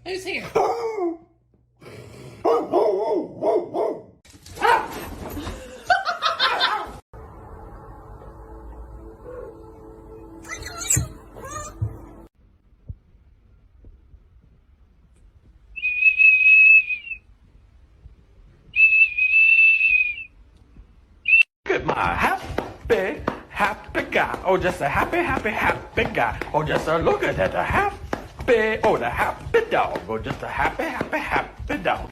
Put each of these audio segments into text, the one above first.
Who's here? Look at my happy guy. Oh, just a happy guy. Oh, just a look at that happy, oh, the happy dog. Oh, just a happy dog.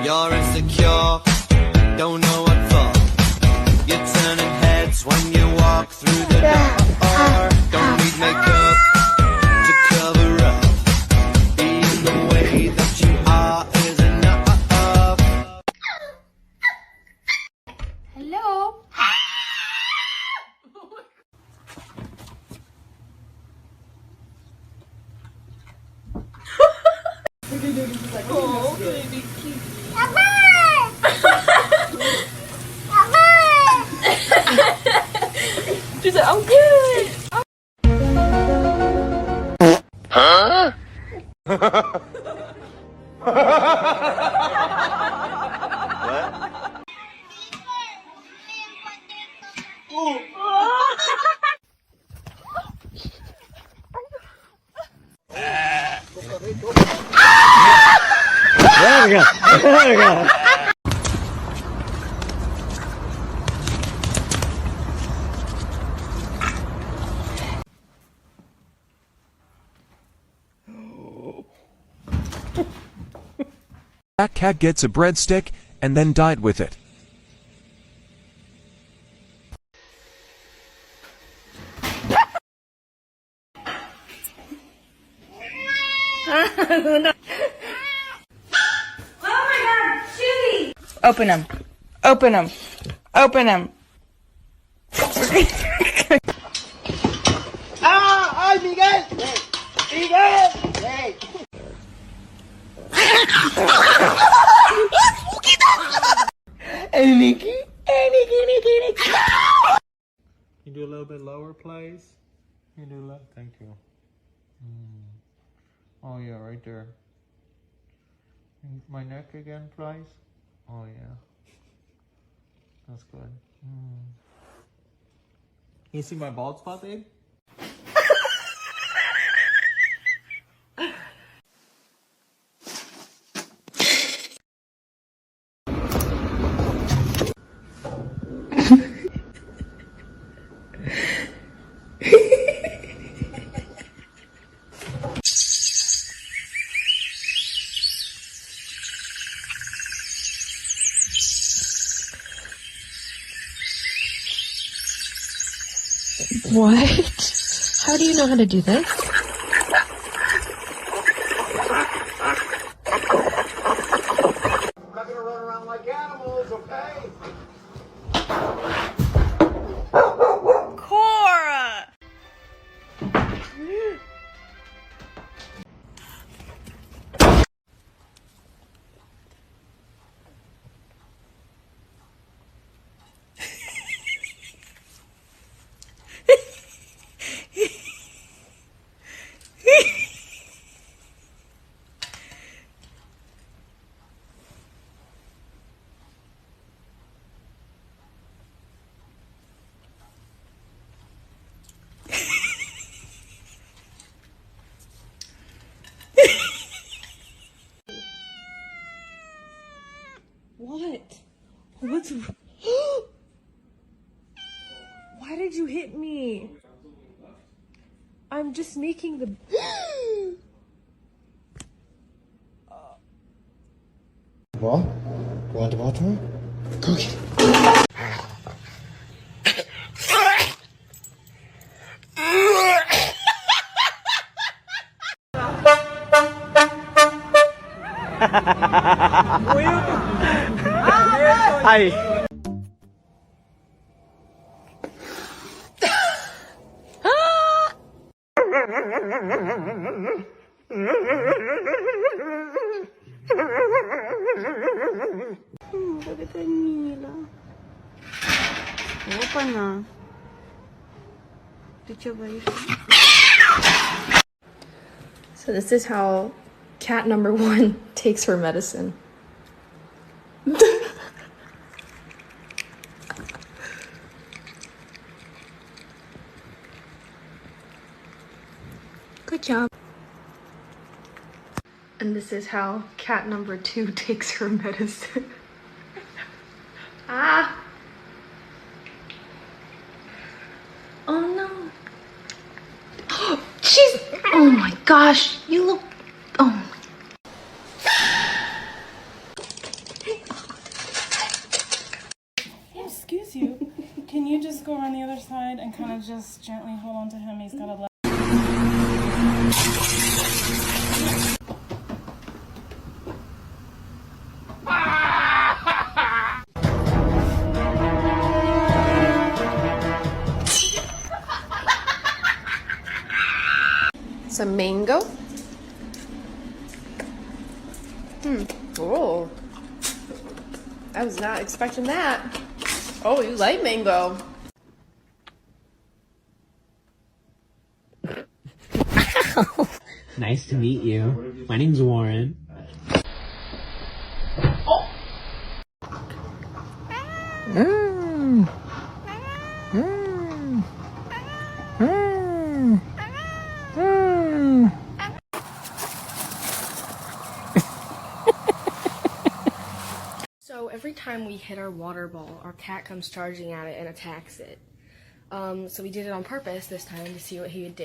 You're insecure, don't know what for. You're turning heads when you walk through the door. Don't need makeup to cover up. Being the way that you are is enough. Hello? Oh, baby cute. She said, I'm good. Huh? Verga. That cat gets a breadstick and then died with it. Open them. Open them. Open them. ¡Ay, Miguel! ¡Miguel! ¡Hey! Hey, Nikki. Hey, Nikki. You do a little bit lower, please. You do low. Thank you. Oh yeah, right there. My neck again, please. Oh yeah. That's good. You see my bald spot, babe? What? How do you know how to do this? I'm not gonna run around like animals, okay? Cora! What? What's... Why did you hit me? I'm just making the... What? You want the bathroom? Go get it. Ay. Bakit ang nila? Opa na. So this is how cat number 1 takes her medicine. Good job. And this is how cat number 2 takes her medicine. Ah! Oh no. She's, oh my gosh, you look, oh. Excuse you. Can you just go on the other side and kind of just gently hold on to him? He's got a leg. Some mango. Oh. I was not expecting that. Oh, you like mango. Nice to meet you. My name's Warren. So every time we hit our water ball, our cat comes charging at it and attacks it. So we did it on purpose this time to see what he would do.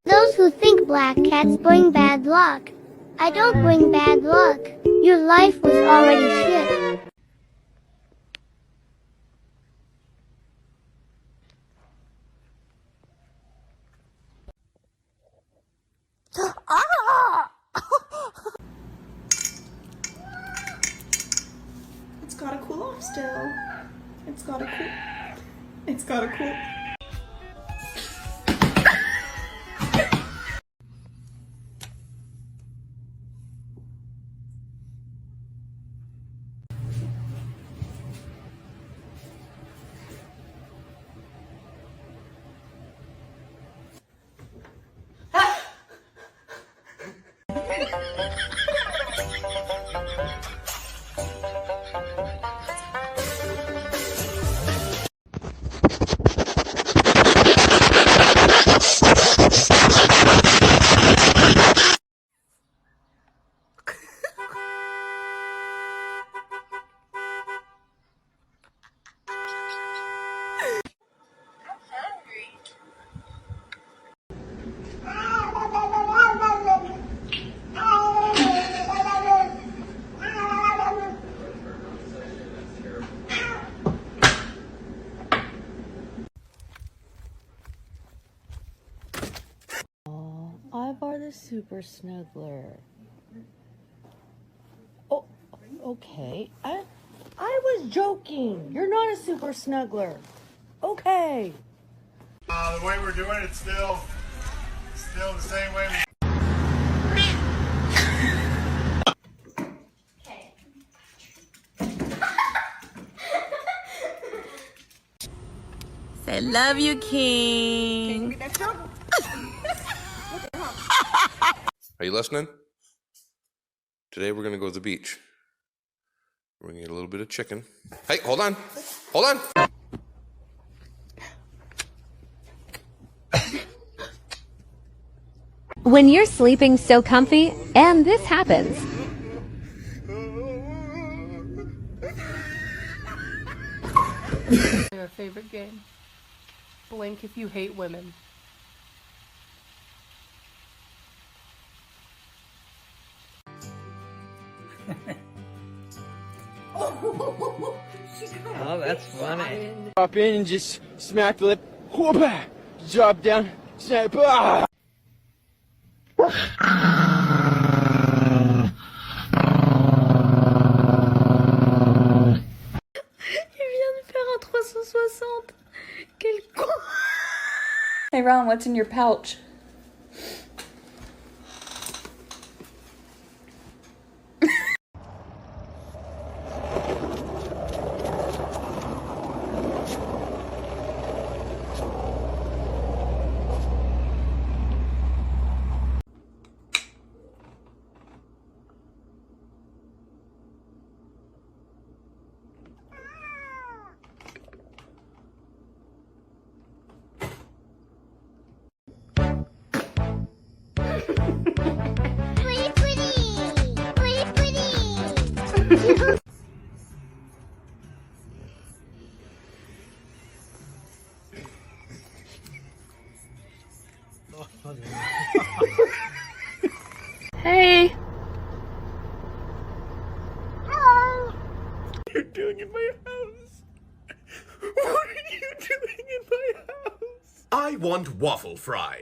Those who think black cats bring bad luck. I don't bring bad luck. Your life was already shit. It's gotta cool off still. It's gotta cool. Ivar the Super Snuggler. Oh, okay. I was joking. You're not a Super Snuggler. Okay. The way we're doing it, still the same way. Say love you, King. Are you listening? Today we're gonna go to the beach. We're gonna get a little bit of chicken. Hey, hold on. Hold on. When you're sleeping so comfy, and this happens. Your favorite game? Blink if you hate women. Oh, that's funny. Drop in and just smack the lip. Whoop! Drop down. Snap. Ah! Il vient de faire un 360. Quel con. Hey Ron, what's in your pouch? Hey! Hello! You're doing in my house? What are you doing in my house? I want waffle fries.